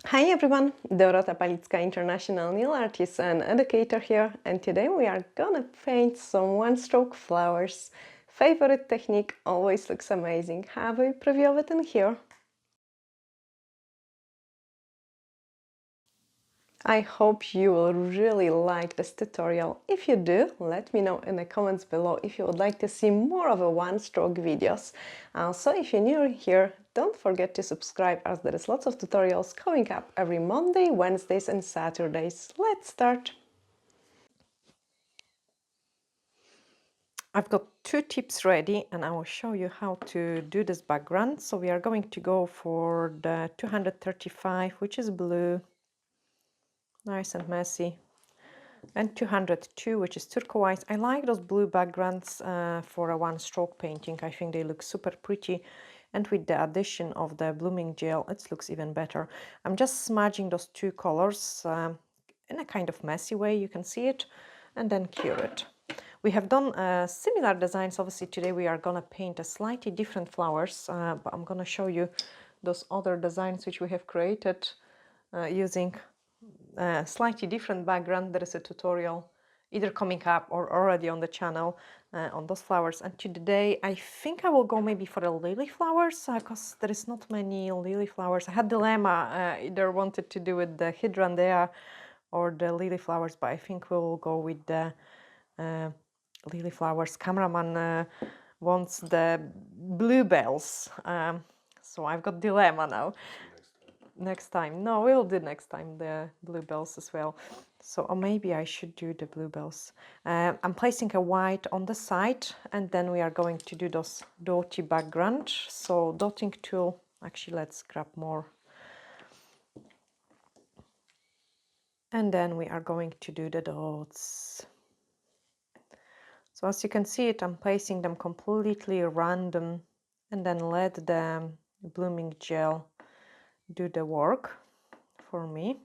Hi everyone, Dorota International nail artist and educator here, and today we are gonna paint some one-stroke flowers. Favorite technique, always looks amazing. Have a preview of it in here. I hope you will really like this tutorial. If you do, let me know in the comments below if you would like to see more of a one-stroke videos. Also, if you're new here, don't forget to subscribe as there is lots of tutorials coming up every Monday, Wednesdays and Saturdays. Let's start! I've got two tips ready and I will show you how to do this background. So we are going to go for the 235, which is blue, nice and messy, and 202, which is turquoise. I like those blue backgrounds for a one-stroke painting. I think they look super pretty, and with the addition of the blooming gel, it looks even better. I'm just smudging those two colors in a kind of messy way, you can see it, and then cure it. We have done similar designs. Obviously today we are gonna paint a slightly different flowers, but I'm gonna show you those other designs which we have created using a slightly different background. There is a tutorial either coming up or already on the channel on those flowers. And today I think I will go maybe for the lily flowers because there is not many lily flowers. I had dilemma, either wanted to do with the hydrangea or the lily flowers, but I think we'll go with the lily flowers. Cameraman wants the bluebells, so I've got dilemma now. Next time. No, we'll do next time the bluebells as well. So, or maybe I should do the bluebells. I'm placing a white on the side, and then we are going to do those dotty background. So dotting tool, actually let's grab more. And then we are going to do the dots. So as you can see it, I'm placing them completely random, and then let the blooming gel do the work for me.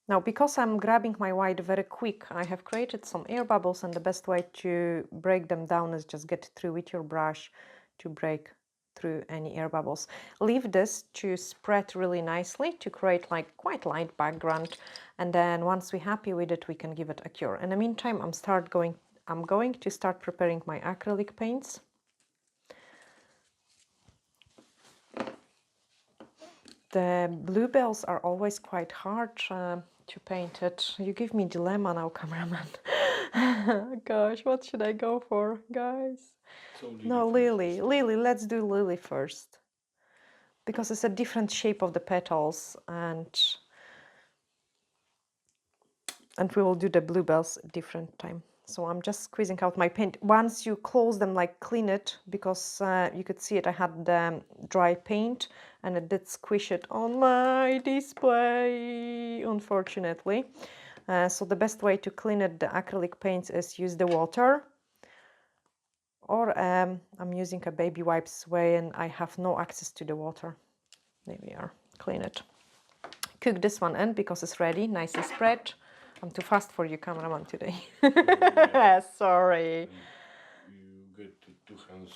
Now, because I'm grabbing my white very quick, I have created some air bubbles, and the best way to break them down is just get through with your brush to break through any air bubbles. Leave this to spread really nicely to create like quite light background, and then once we're happy with it, we can give it a cure. In the meantime, I'm going to start preparing my acrylic paints. The bluebells are always quite hard to paint it. You give me dilemma now, cameraman. Gosh, what should I go for, guys? So No, Lily. Lily, let's do Lily first. Because it's a different shape of the petals, and we will do the bluebells different time. So I'm just squeezing out my paint. Once you close them, like clean it, because you could see it, I had the dry paint and it did squish it on my display, unfortunately. So the best way to clean it, the acrylic paints, is use the water. Or I'm using a baby wipes way and I have no access to the water. There we are, clean it. Cook this one in because it's ready, nicely spread. I'm too fast for you, cameraman, today. Yeah. Sorry. You get two hands.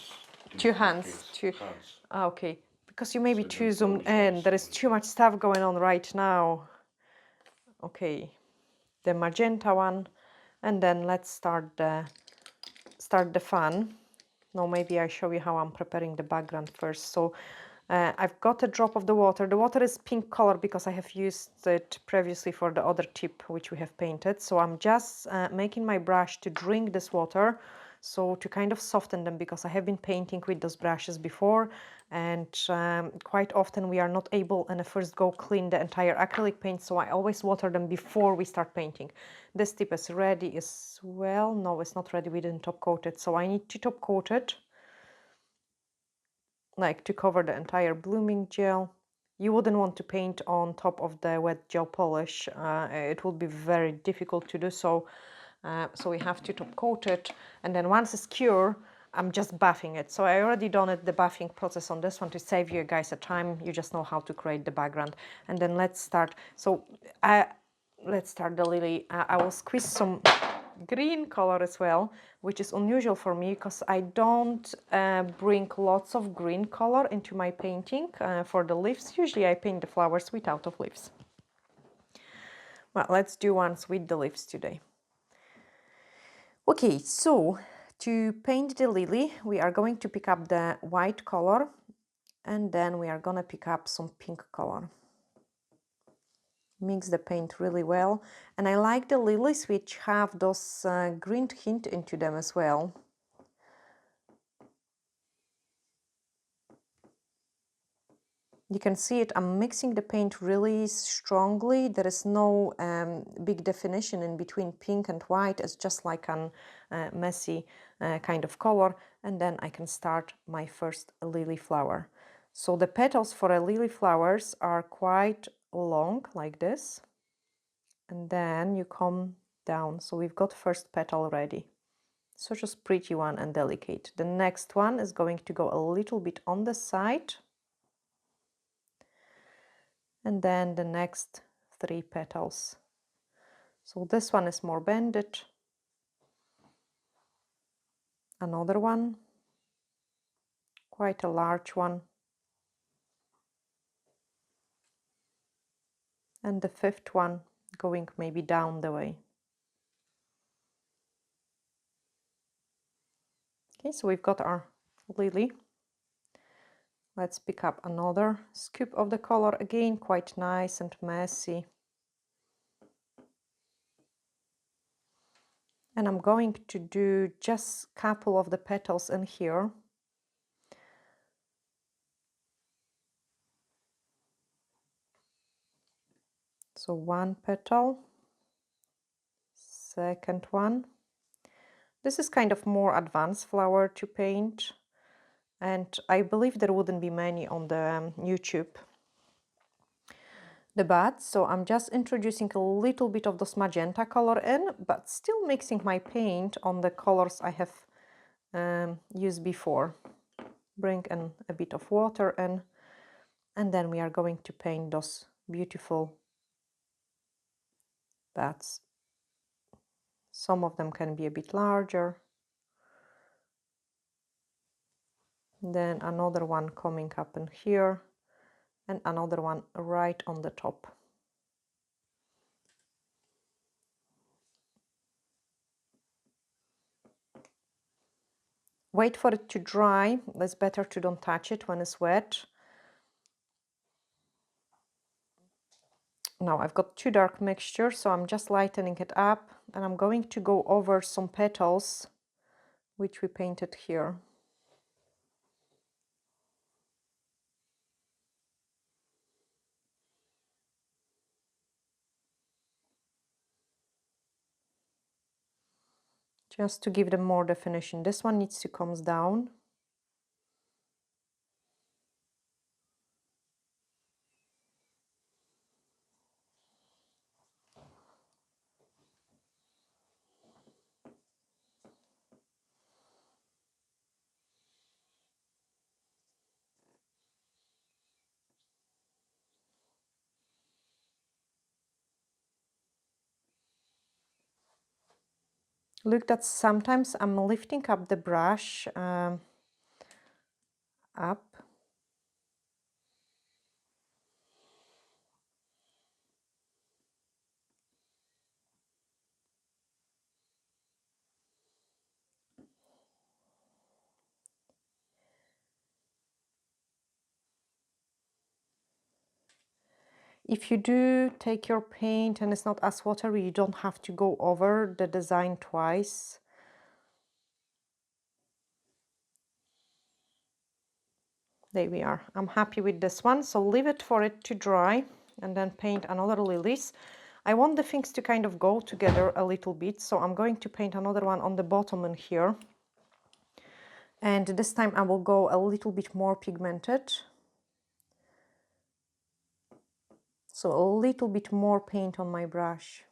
Two hands. Two hands. Okay. Because you may be too zoomed in. There is too much stuff going on right now. Okay. The magenta one. And then let's start the fun. Now maybe I show you how I'm preparing the background first. So I've got a drop of the water. The water is pink color because I have used it previously for the other tip which we have painted. So I'm just making my brush to drink this water, so to kind of soften them, because I have been painting with those brushes before, and quite often we are not able in a first go clean the entire acrylic paint, so I always water them before we start painting. This tip is ready as well. No, it's not ready, we didn't top coat it, so I need to top coat it, like to cover the entire blooming gel. You wouldn't want to paint on top of the wet gel polish. It would be very difficult to do so. So we have to top coat it, and then once it's cured, I'm just buffing it. So I already done the buffing process on this one to save you guys a time. You just know how to create the background. And then let's start. So let's start the lily. I will squeeze some green color as well, which is unusual for me because I don't bring lots of green color into my painting for the leaves. Usually I paint the flowers without of leaves. Well, let's do ones with the leaves today. Okay, so to paint the lily, we are going to pick up the white color and then we are gonna pick up some pink color. Mix the paint really well, and I like the lilies which have those green hint into them as well. You can see it, I'm mixing the paint really strongly. There is no big definition in between pink and white. It's just like a messy kind of color. And then I can start my first lily flower. So the petals for a lily flowers are quite long, like this. And then you come down. So we've got first petal ready. Such a pretty one and delicate. The next one is going to go a little bit on the side. And then the next 3 petals. So this one is more bended. Another one, quite a large one. And the 5th one going maybe down the way. Okay, so we've got our lily. Let's pick up another scoop of the color, again quite nice and messy. And I'm going to do just a couple of the petals in here. So 1 petal, 2nd one. This is kind of more advanced flower to paint, and I believe there wouldn't be many on the YouTube. The buds, so I'm just introducing a little bit of this magenta color in, but still mixing my paint on the colors I have used before. Bring in a bit of water in, and then we are going to paint those beautiful buds. Some of them can be a bit larger. Then another one coming up in here, and another one right on the top. Wait for it to dry. It's better to don't touch it when it's wet. Now I've got 2 dark mixtures, so I'm just lightening it up, and I'm going to go over some petals which we painted here. Just to give them more definition. This one needs to come down. Look, that sometimes I'm lifting up the brush up. If you do take your paint and it's not as watery, you don't have to go over the design twice. There we are. I'm happy with this one, so leave it for it to dry and then paint another lilies. I want the things to kind of go together a little bit, so I'm going to paint another one on the bottom in here. And this time I will go a little bit more pigmented. So a little bit more paint on my brush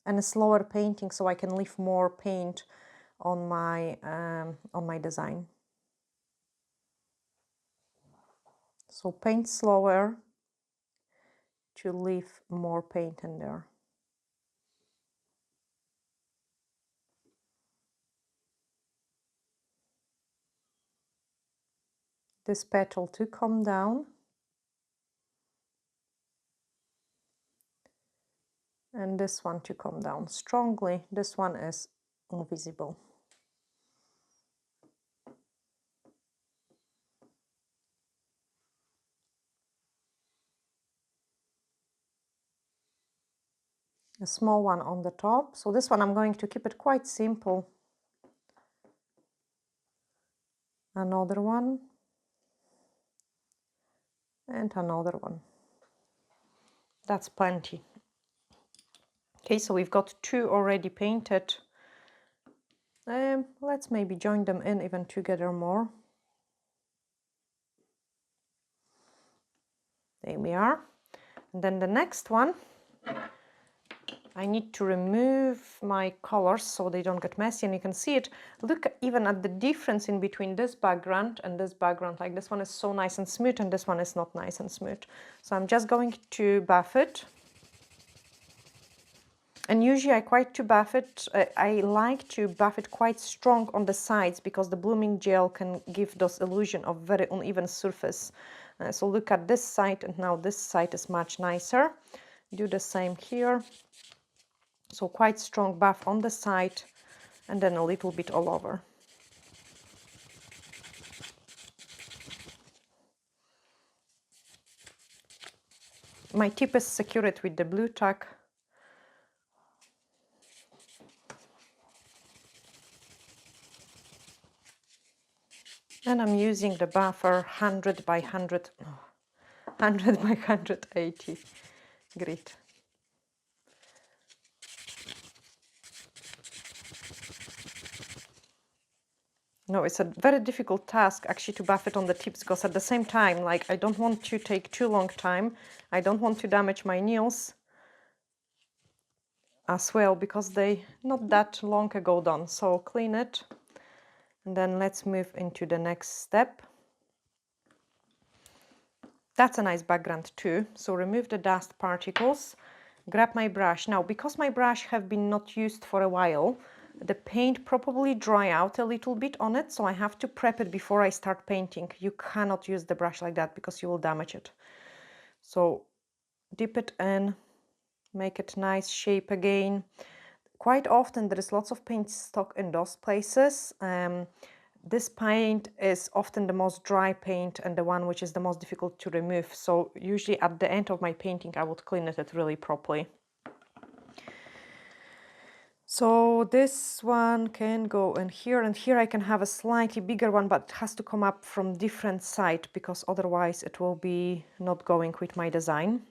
and a slower painting so I can leave more paint on my design. So paint slower to leave more paint in there. this petal to come down. And this one to come down strongly. This one is invisible. A small one on the top. So this one I'm going to keep it quite simple. Another one. And another one. That's plenty. Okay, so we've got 2 already painted. Let's maybe join them in even together more. There we are. And then the next one, I need to remove my colors so they don't get messy, and you can see it. Look even at the difference in between this background and this background. Like this one is so nice and smooth and this one is not nice and smooth. So I'm just going to buff it. And usually I like to buff it quite strong on the sides because the blooming gel can give those illusion of very uneven surface. So look at this side, and now this side is much nicer. Do the same here. So quite strong buff on the side and then a little bit all over. My tip is secure it with the blue tack. And I'm using the buffer 100 by 100, 100 by 180 grit. No, it's a very difficult task actually to buff it on the tips, because at the same time, like, I don't want to take too long time. I don't want to damage my nails as well, because they not that long ago done. So clean it. And then let's move into the next step. That's a nice background too. So remove the dust particles, grab my brush. Now, because my brush have been not used for a while, the paint probably dry out a little bit on it. So I have to prep it before I start painting. You cannot use the brush like that because you will damage it. So dip it in, make it nice shape again. Quite often there is lots of paint stock in those places. This paint is often the most dry paint and the one which is the most difficult to remove. So usually at the end of my painting, I would clean it really properly. So this one can go in here, and here I can have a slightly bigger one, but it has to come up from different side because otherwise it will be not going with my design.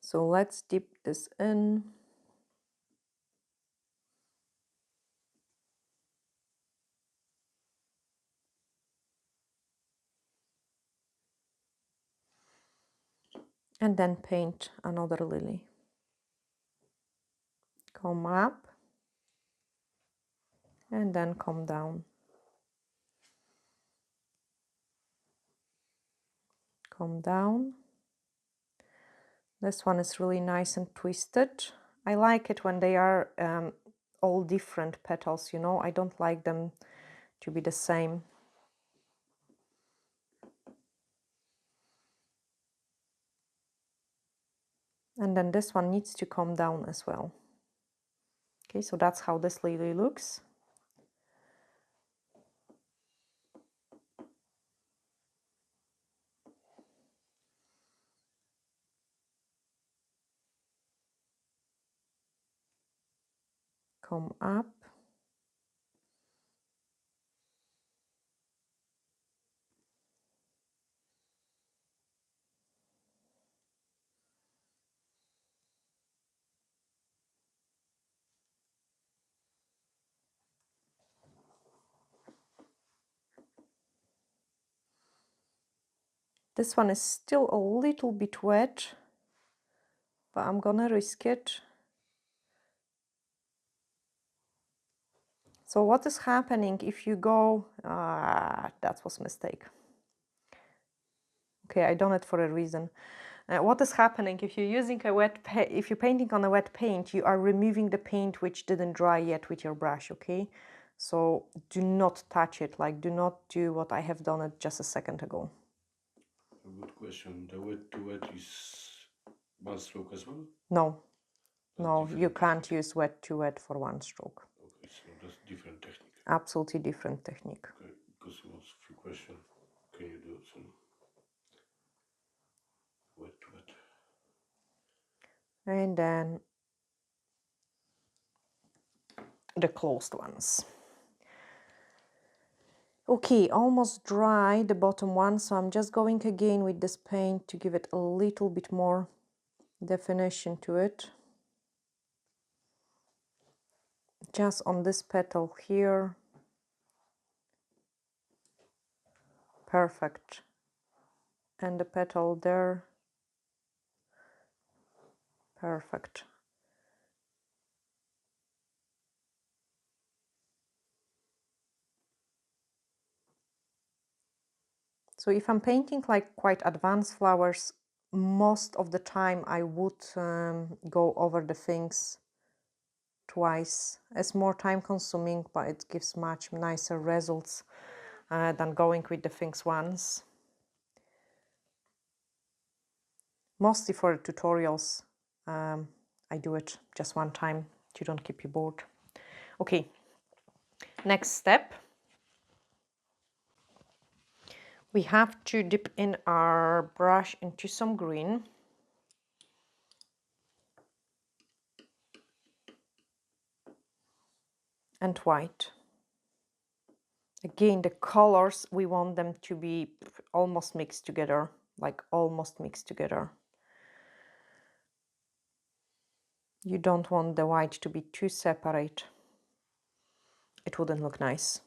So let's dip this in. And then paint another lily. Come up and then come down. Come down. This one is really nice and twisted. I like it when they are all different petals, you know. I don't like them to be the same. And then this one needs to come down as well. Okay, so that's how this lily looks. Come up. This one is still a little bit wet, but I'm gonna risk it. So what is happening if you go, that was a mistake. Okay, I done it for a reason. What is happening if you're using if you're painting on a wet paint, you are removing the paint which didn't dry yet with your brush, okay? So do not touch it, like do not do what I have done it just a second ago. A good question. The wet to wet is one stroke as well? No, That's no, you different can't technique. use wet to wet for one stroke. Okay, so that's different technique. Absolutely different technique. Okay, because it was a few questions. Can you do some wet to wet? And then the closed ones. Okay, almost dry the bottom one, so I'm just going again with this paint to give it a little bit more definition to it. Just on this petal here. Perfect. And the petal there. Perfect. So if I'm painting like quite advanced flowers, most of the time I would go over the things twice. It's more time consuming, but it gives much nicer results than going with the things once. Mostly for tutorials, I do it just one time to don't keep you bored. Okay, next step. We have to dip in our brush into some green. And white. Again, the colors, we want them to be almost mixed together, like almost mixed together. You don't want the white to be too separate. It wouldn't look nice.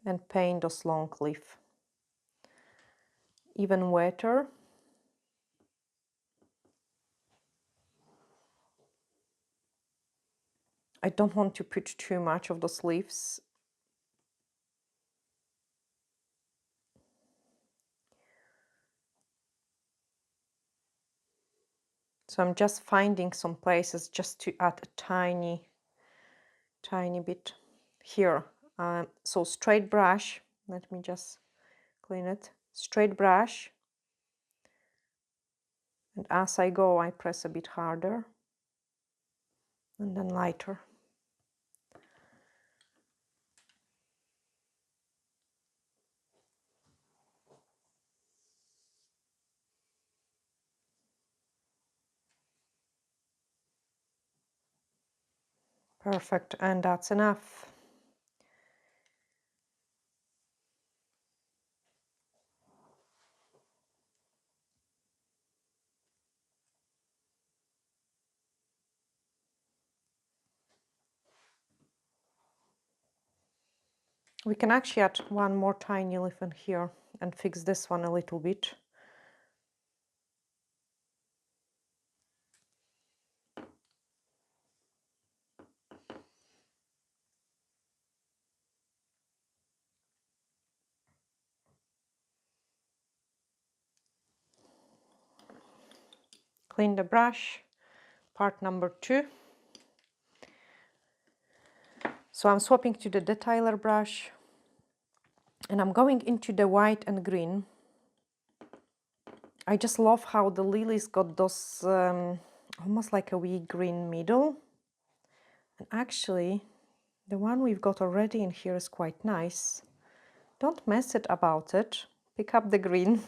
And paint those long leaf. Even wetter. I don't want to put too much of those leaves. So I'm just finding some places just to add a tiny bit here. So straight brush, let me just clean it. Straight brush. And as I go, I press a bit harder. And then lighter. Perfect, and that's enough. We can actually add one more tiny leaf in here and fix this one a little bit. Clean the brush, part number 2. So I'm swapping to the detailer brush and I'm going into the white and green. I just love how the lilies got those almost like a wee green middle. And actually, the one we've got already in here is quite nice. Don't mess it about it. Pick up the green.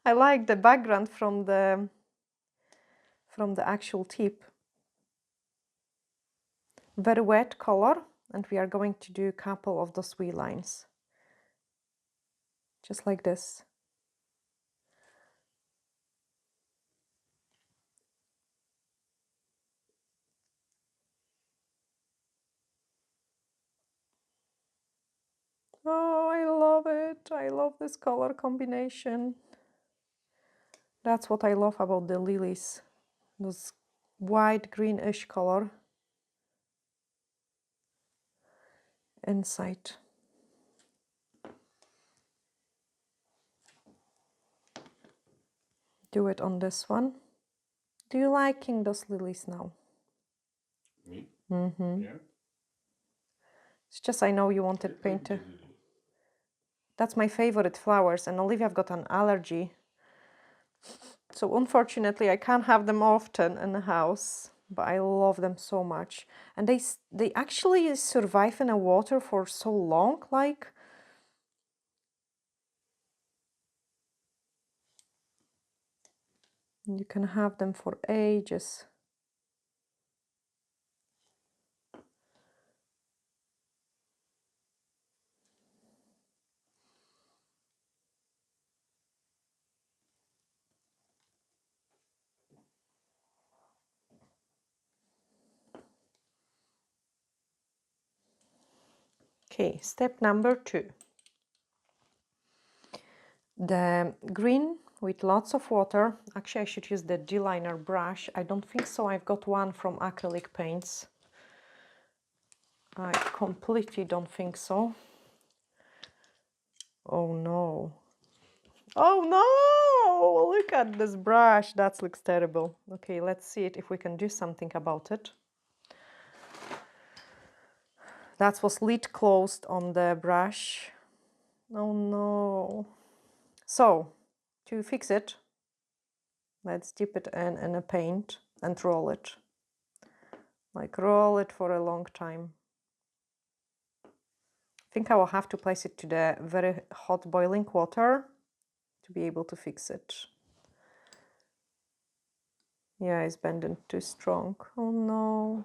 I like the background from the actual tip. Very wet color, and we are going to do a couple of those wee lines. Just like this. Oh, I love it. I love this color combination. That's what I love about the lilies. Those white greenish color inside. Do it on this one. Do you liking those lilies now? Me? Mm-hmm. Yeah. It's just I know you wanted painter. That's my favorite flowers, and Olivia's got an allergy. So unfortunately, I can't have them often in the house, but I love them so much. And they actually survive in the water for so long, like. You can have them for ages. Okay, step number 2. The green with lots of water. Actually, I should use the G-liner brush. I don't think so. I've got one from acrylic paints. I completely don't think so. Oh no. Oh no! Look at this brush. That looks terrible. Okay, let's see it if we can do something about it. That was lid closed on the brush. Oh no. So, to fix it, let's dip it in a paint and roll it. Like roll it for a long time. I think I will have to place it to the very hot boiling water to be able to fix it. Yeah, it's bending too strong. Oh no.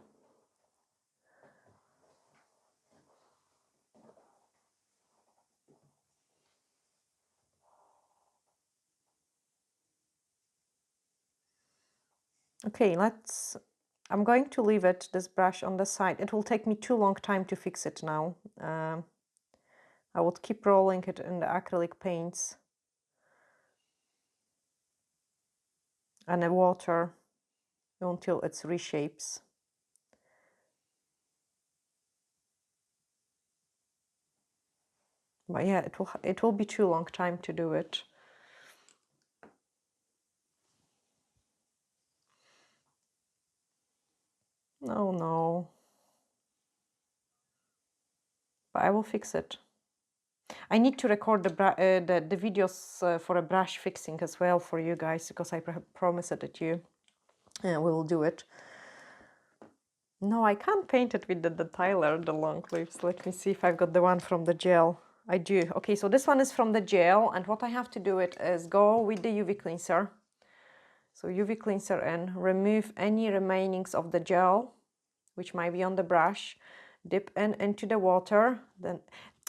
Okay, I'm going to leave this brush on the side. It will take me too long time to fix it now. I would keep rolling it in the acrylic paints and the water until it reshapes. But yeah, it will be too long time to do it. Oh no. But I will fix it. I need to record the videos for a brush fixing as well for you guys, because I promised it that you we will do it. No, I can't paint it with the Tyler, the long leaves. Let me see if I've got the one from the gel. I do. Okay, so this one is from the gel, and what I have to do it is go with the UV cleanser. So UV cleanser and remove any remainings of the gel, which might be on the brush. Dip into the water. Then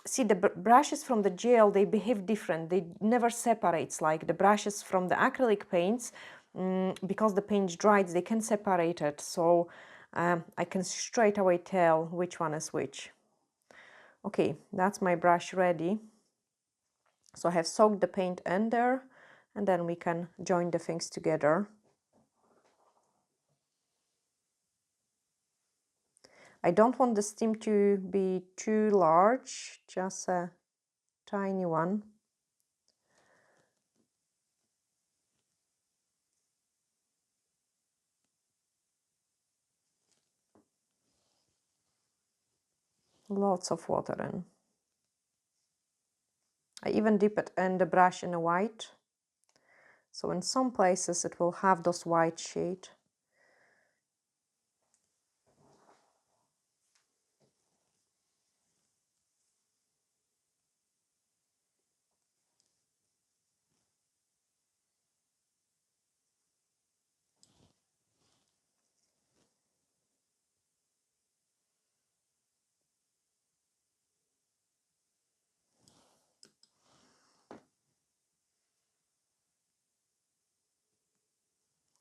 see, the brushes from the gel, they behave different. They never separates like the brushes from the acrylic paints. Because the paint dries, they can separate it. So I can straight away tell which one is which. Okay, that's my brush ready. So I have soaked the paint in there, and then we can join the things together. I don't want the steam to be too large, just a tiny one. Lots of water in. I even dip it in the brush in a white. So in some places it will have those white shade.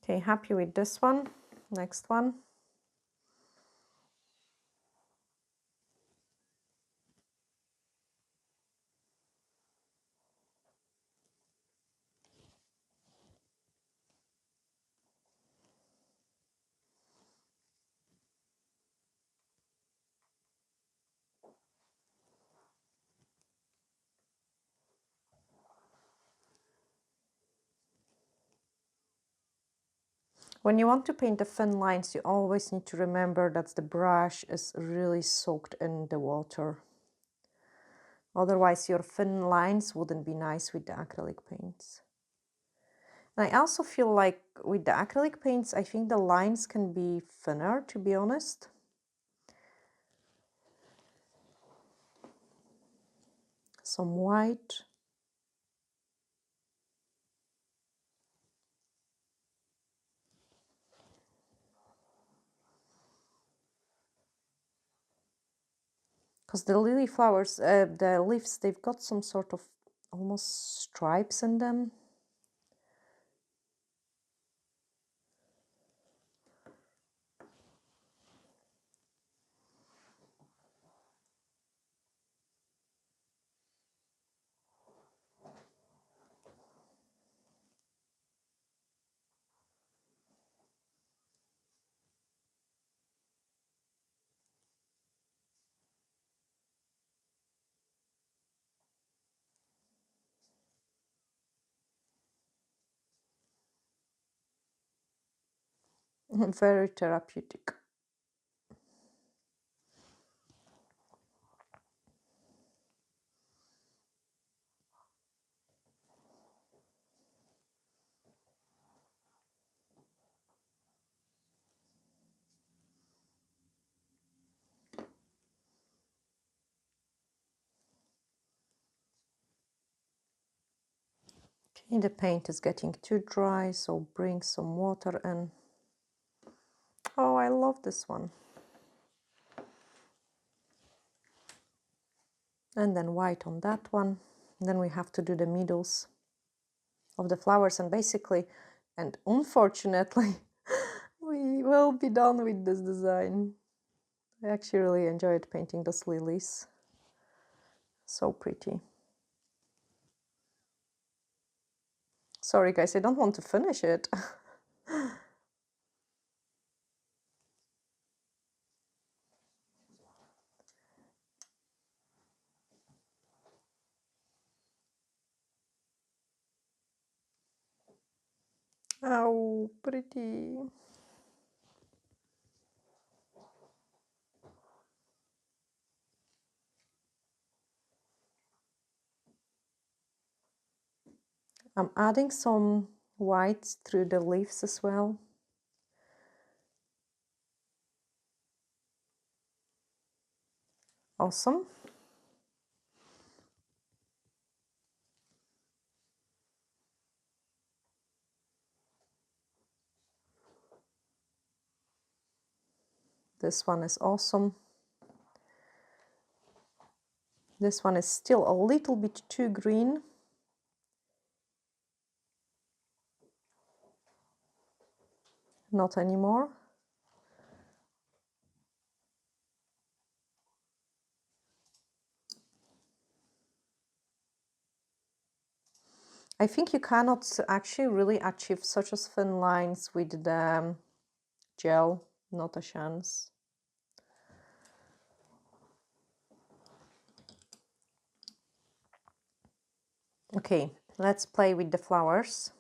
Okay, happy with this one. Next one. When you want to paint the thin lines, you always need to remember that the brush is really soaked in the water. Otherwise, your thin lines wouldn't be nice with the acrylic paints. And I also feel like with the acrylic paints, I think the lines can be thinner, to be honest. Some white. Because the lily flowers, the leaves, they've got some sort of almost stripes in them. Very therapeutic. Okay, the paint is getting too dry, so bring some water in. Oh, I love this one. And then white on that one. Then we have to do the middles of the flowers, and basically, and unfortunately, we will be done with this design. I actually really enjoyed painting those lilies. So pretty. Sorry guys, I don't want to finish it. Oh, pretty. I'm adding some whites through the leaves as well. Awesome. This one is awesome. This one is still a little bit too green. Not anymore. I think you cannot actually really achieve such as thin lines with the gel, not a chance. Okay, let's play with the flowers.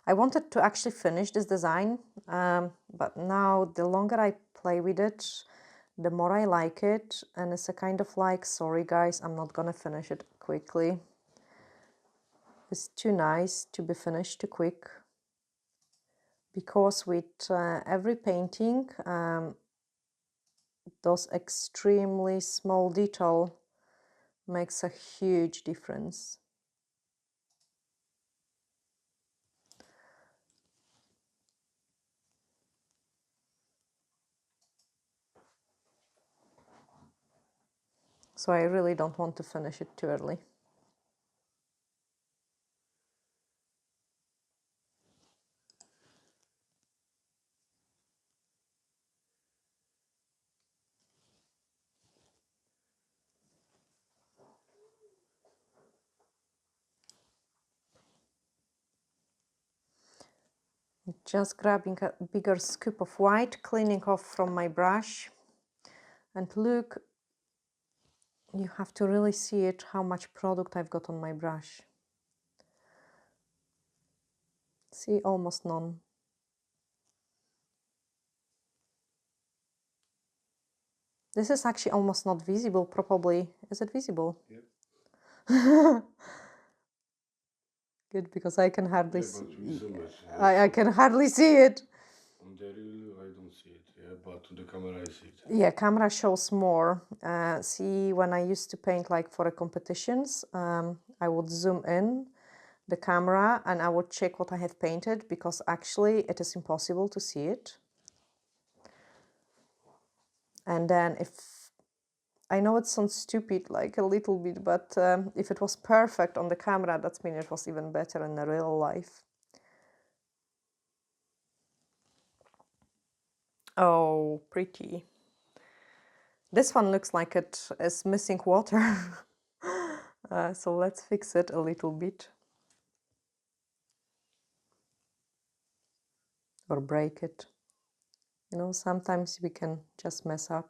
I wanted to actually finish this design, but now the longer I play with it, the more I like it, and it's a kind of like, sorry guys, I'm not gonna finish it quickly. It's too nice to be finished too quick, because with every painting, those extremely small detail makes a huge difference. So I really don't want to finish it too early. Just grabbing a bigger scoop of white, cleaning off from my brush. And look, you have to really see it, how much product I've got on my brush. See, almost none. This is actually almost not visible, probably. Is it visible? Yeah. Good, because I can hardly Yeah, see. but we zoom it. I can hardly see it. On the reel, I don't see it. Yeah, but on the camera, I see it. Yeah, camera shows more. See, when I used to paint like for the competitions, I would zoom in the camera and I would check what I have painted, because actually it is impossible to see it. And then if I know it sounds stupid, like a little bit, but if it was perfect on the camera, that means it was even better in the real life. Oh, pretty. This one looks like it is missing water. So let's fix it a little bit. Or break it. You know, sometimes we can just mess up.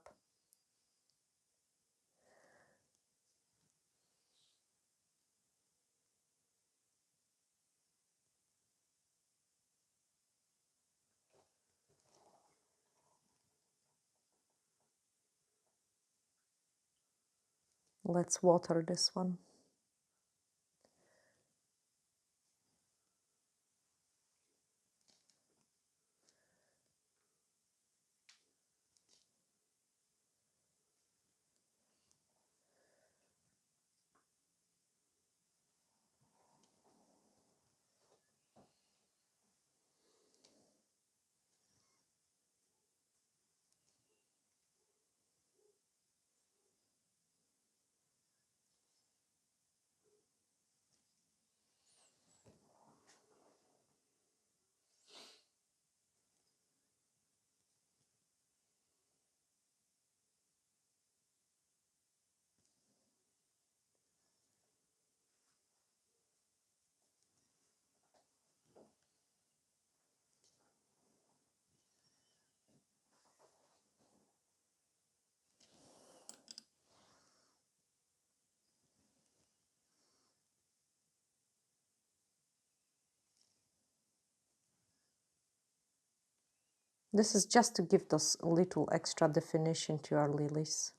Let's water this one. This is just to give us a little extra definition to our lilies.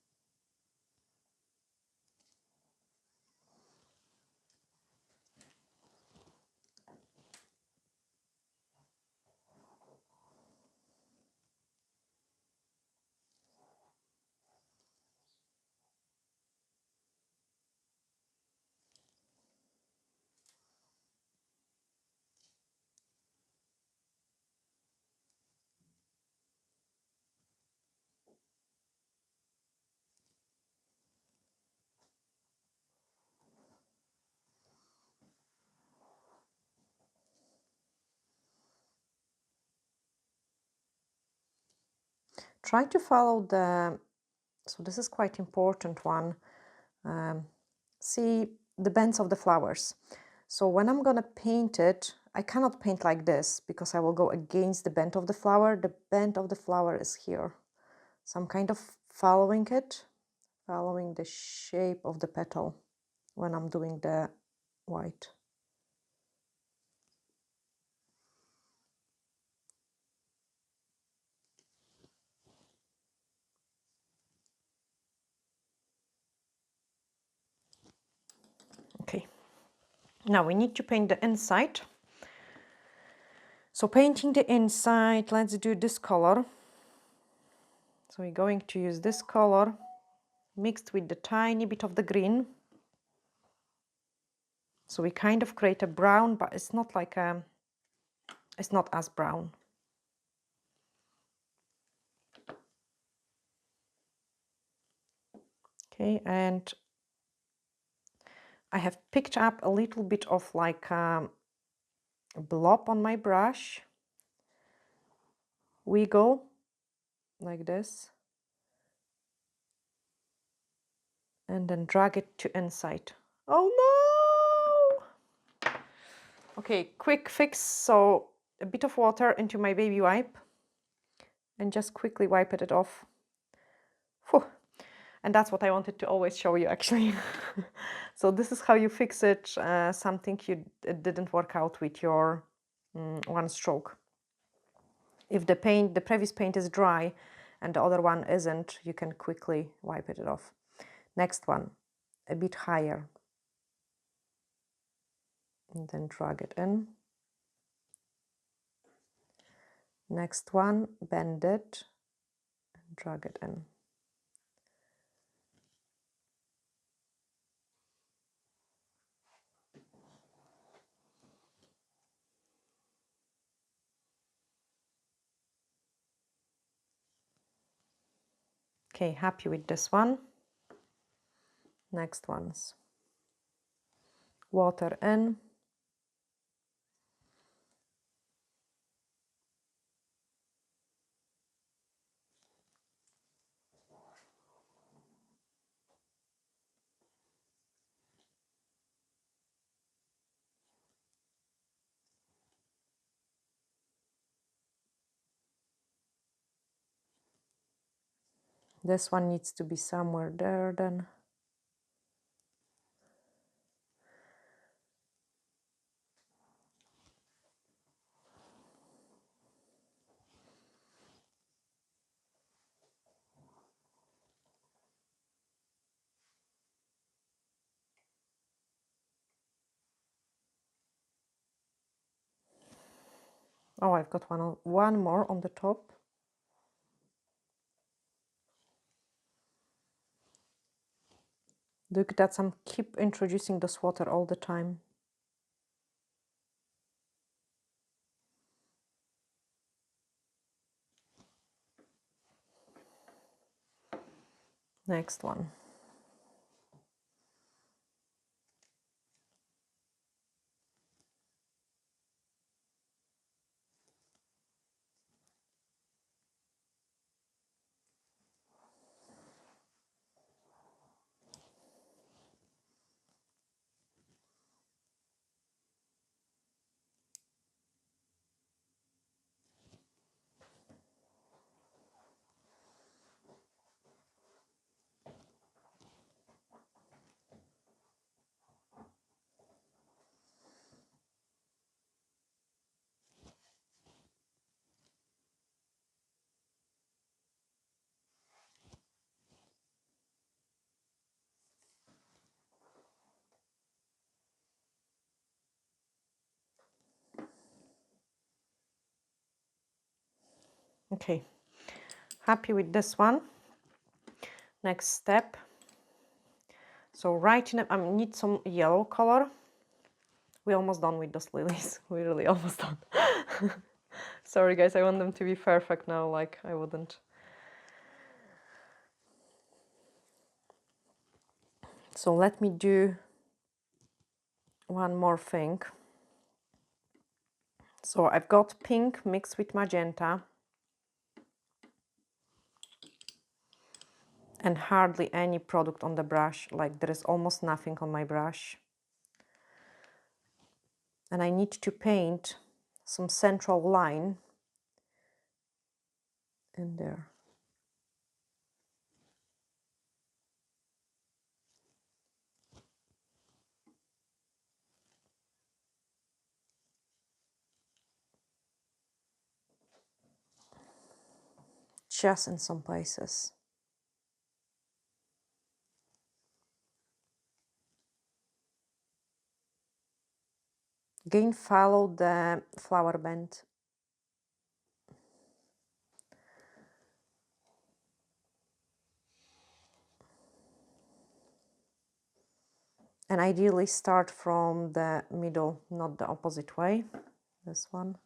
Try to follow the, so this is quite important one. See the bends of the flowers. So when I'm gonna paint it, I cannot paint like this because I will go against the bend of the flower. The bend of the flower is here. So I'm kind of following it, following the shape of the petal when I'm doing the white. Okay, now we need to paint the inside. So painting the inside, let's do this color. So we're going to use this color mixed with the tiny bit of the green. So we kind of create a brown, but it's not like it's not as brown. Okay, and I have picked up a little bit of like a blob on my brush. Wiggle like this. And then drag it to inside. Oh no! Okay, quick fix. So a bit of water into my baby wipe and just quickly wipe it off. Whew. And that's what I wanted to always show you, actually. So this is how you fix it. Something it didn't work out with your one stroke. If the previous paint is dry and the other one isn't, you can quickly wipe it off. Next one, a bit higher. And then drag it in. Next one, bend it and drag it in. Okay, happy with this one. Next ones. Water in. This one needs to be somewhere there then. Oh, I've got one more on the top. Look, that's I'm keep introducing this water all the time. Next one. Okay, happy with this one. Next step. So right in, I need some yellow color. We're almost done with those lilies. We're really almost done. Sorry guys, I want them to be perfect now, like I wouldn't. So let me do one more thing. So I've got pink mixed with magenta and hardly any product on the brush, like there is almost nothing on my brush. And I need to paint some central line in there. Just in some places. Again, follow the flower bend. And ideally start from the middle, not the opposite way. This one.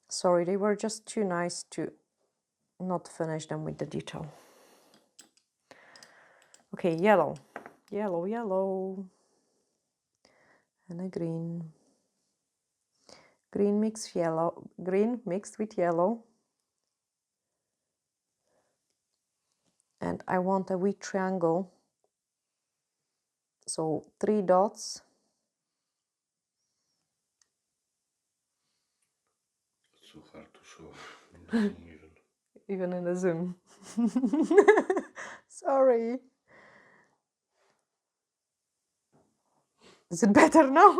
Sorry, they were just too nice to not finish them with the detail. Okay, yellow. Yellow, yellow. And a green. Green mixed yellow. Green mixed with yellow. And I want a wee triangle. So 3 dots. It's so hard to show. Nothing even. even in the Zoom. Sorry. Is it better now?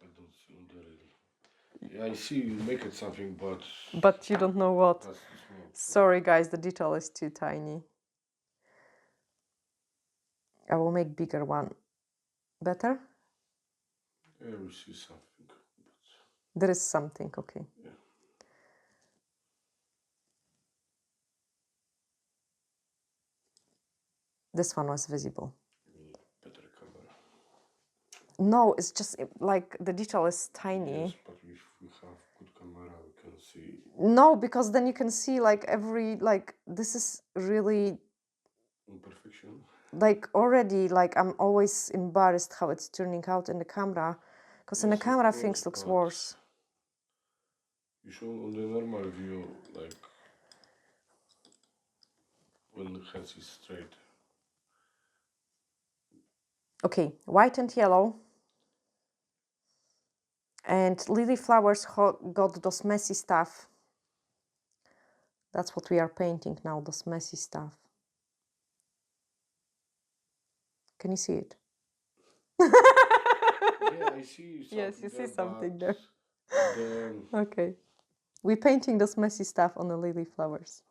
I don't see on the reel. Yeah, I see you make it something, but But you don't know what. that's too small. Sorry, guys, the detail is too tiny. I will make bigger one. Better? Yeah, we see something. There is something, okay. Yeah. This one was visible. We need better camera. No, it's just like the detail is tiny. Yes, but if we have good camera, we can see. No, because then you can see like every, like, this is really, Imperfection. like, already, like, I'm always embarrassed how it's turning out in the camera. Because in the Yes, of camera, course, things looks but worse. you show on the normal view, like when the head is straight. Okay, white and yellow. And Lily flowers got those messy stuff. That's what we are painting now, those messy stuff. Can you see it? Yeah, I see something. Yes, you see there, something but there. the Okay. We're painting those messy stuff on the lily flowers.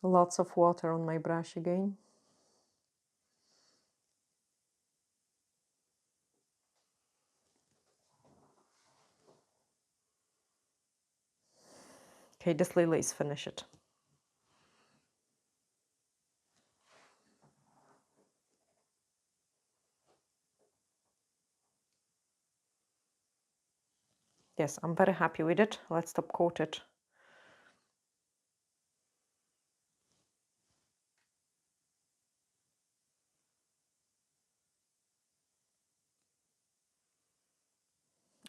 Lots of water on my brush again. Okay, this lily is finished. Yes, I'm very happy with it. Let's top coat it.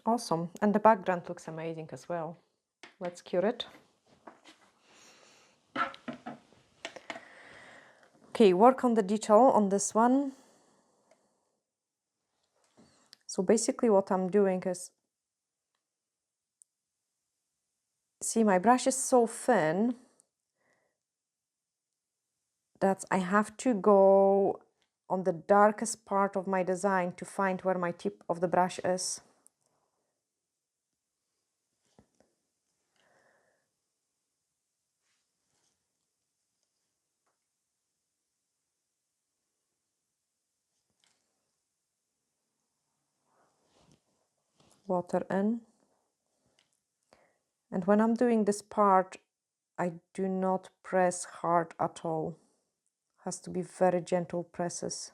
Awesome. And the background looks amazing as well. Let's cure it. Okay, work on the detail on this one. So basically what I'm doing is, see, my brush is so thin that I have to go on the darkest part of my design to find where my tip of the brush is. Water in. And when I'm doing this part, I do not press hard at all. Has to be very gentle presses.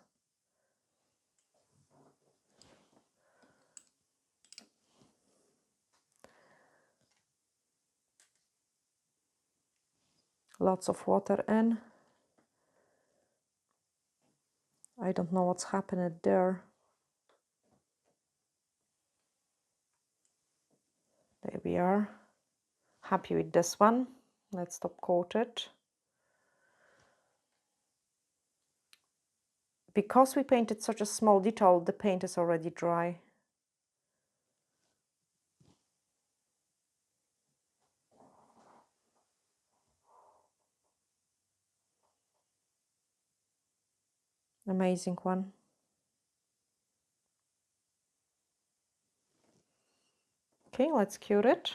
Lots of water in. I don't know what's happening there. There we are. Happy with this one. Let's top coat it. Because we painted such a small detail, the paint is already dry. Amazing one. Okay, let's cure it.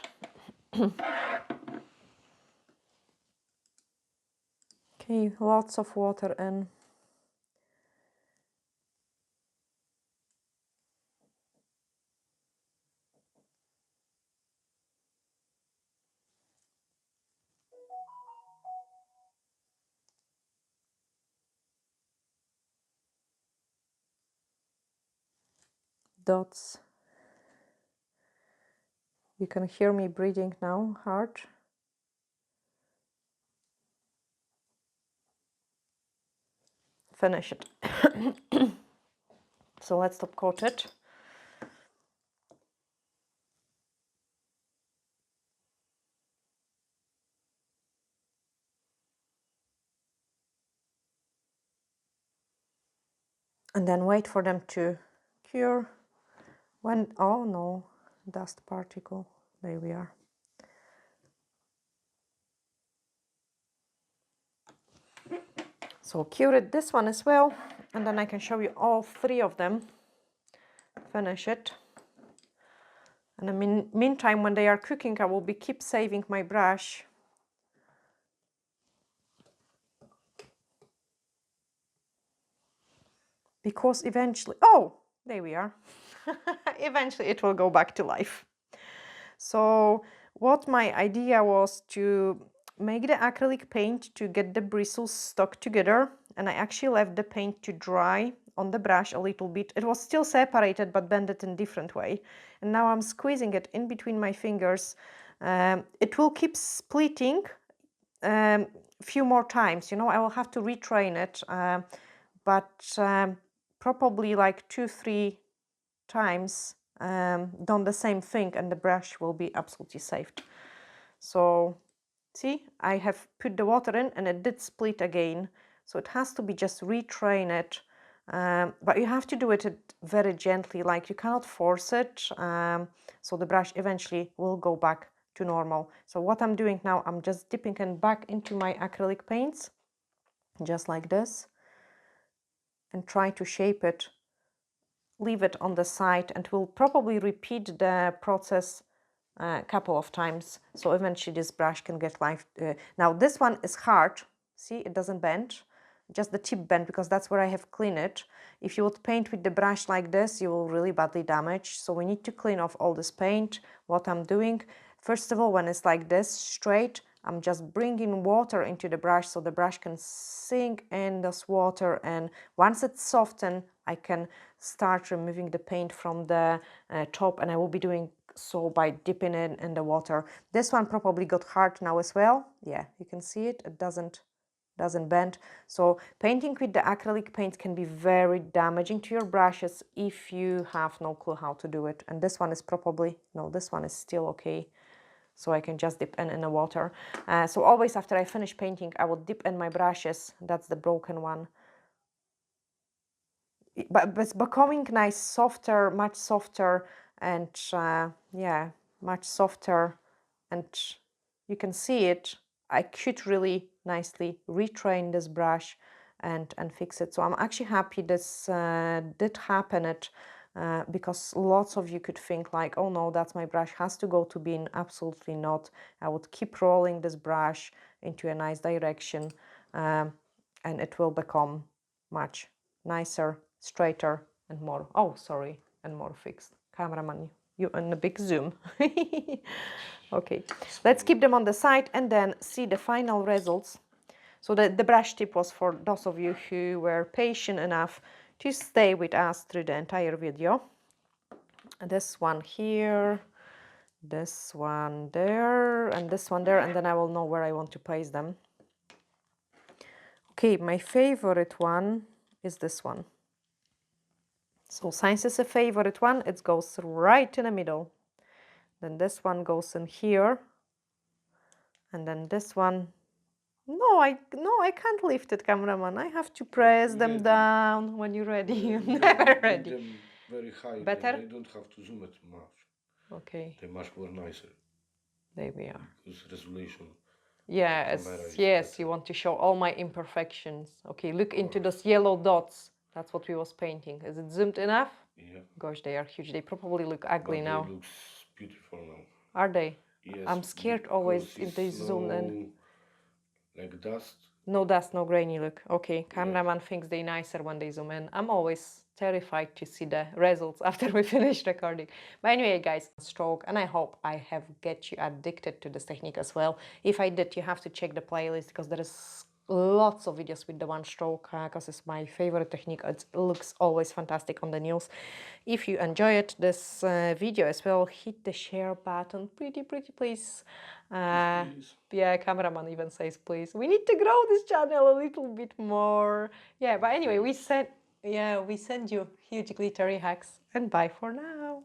Okay, lots of water in. dots. You can hear me breathing now, hard. Finish it. So let's top coat it. And then wait for them to cure. When, oh no, dust particle. There we are. So cured this one as well, and then I can show you all three of them. Finish it. And in the meantime, when they are cooking, I will keep saving my brush. Because eventually, oh, there we are. Eventually it will go back to life. So what my idea was to make the acrylic paint to get the bristles stuck together, and I actually left the paint to dry on the brush a little bit. It was still separated but bended in a different way, and now I'm squeezing it in between my fingers. It will keep splitting few more times, you know. I will have to retrain it, but probably like 2-3 times done the same thing, and the brush will be absolutely saved. So see, I have put the water in and it did split again, so it has to be just retrain it, but you have to do it very gently, like you cannot force it, so the brush eventually will go back to normal. So what I'm doing now, I'm just dipping it back into my acrylic paints, just like this, and try to shape it, leave it on the side, and we'll probably repeat the process a couple of times, so eventually this brush can get life. Now this one is hard, see, it doesn't bend, just the tip bend, because that's where I have cleaned it. If you would paint with the brush like this, you will really badly damage, so we need to clean off all this paint. What I'm doing, first of all, when it's like this straight, I'm just bringing water into the brush so the brush can sink in this water, and once it's softened, I can start removing the paint from the top, and I will be doing so by dipping it in the water. This one probably got hard now as well. Yeah, you can see it, it doesn't bend. So painting with the acrylic paint can be very damaging to your brushes if you have no clue how to do it. And this one is probably, no, this one is still okay. So I can just dip in the water. So always after I finish painting, I will dip in my brushes. That's the broken one. But it's becoming nice, softer, much softer, and yeah, much softer. And you can see it. I could really nicely retrain this brush and fix it. So I'm actually happy this did happen. Because lots of you could think like, oh no, that's my brush, has to go to bin. Absolutely not. I would keep rolling this brush into a nice direction, and it will become much nicer, straighter, and more, oh sorry, and more fixed. Cameraman, you in a big zoom. Okay, let's keep them on the side and then see the final results. So the brush tip was for those of you who were patient enough to stay with us through the entire video. This one here, this one there, and this one there, and then I will know where I want to place them. Okay, my favorite one is this one. So since it's a favorite one, it goes right in the middle. Then this one goes in here, and then this one. No, I can't lift it, cameraman. I have to press them down when you're ready. You're never ready. Them very high. Better? I don't have to zoom it much. Okay. They're much more nicer. There we are. Because resolution. Yes, yes, you want to show all my imperfections. Okay, look into those yellow dots. That's what we was painting. Is it zoomed enough? Yeah. Gosh, they are huge. They probably look ugly now. They look beautiful now. Are they? Yes. I'm scared always if they zoom in. Like dust. No dust, no grainy look. Okay, cameraman thinks they're nicer when they zoom in. I'm always terrified to see the results after we finish recording. But anyway, guys, stroke, and I hope I have get you addicted to this technique as well. If I did, you have to check the playlist because there is lots of videos with the one stroke because it's my favorite technique. It looks always fantastic on the nails. If you enjoyed this video as well, hit the share button, pretty please. Please. Yeah, cameraman even says please. We need to grow this channel a little bit more. Yeah, but anyway, we send you huge glittery hacks, and bye for now.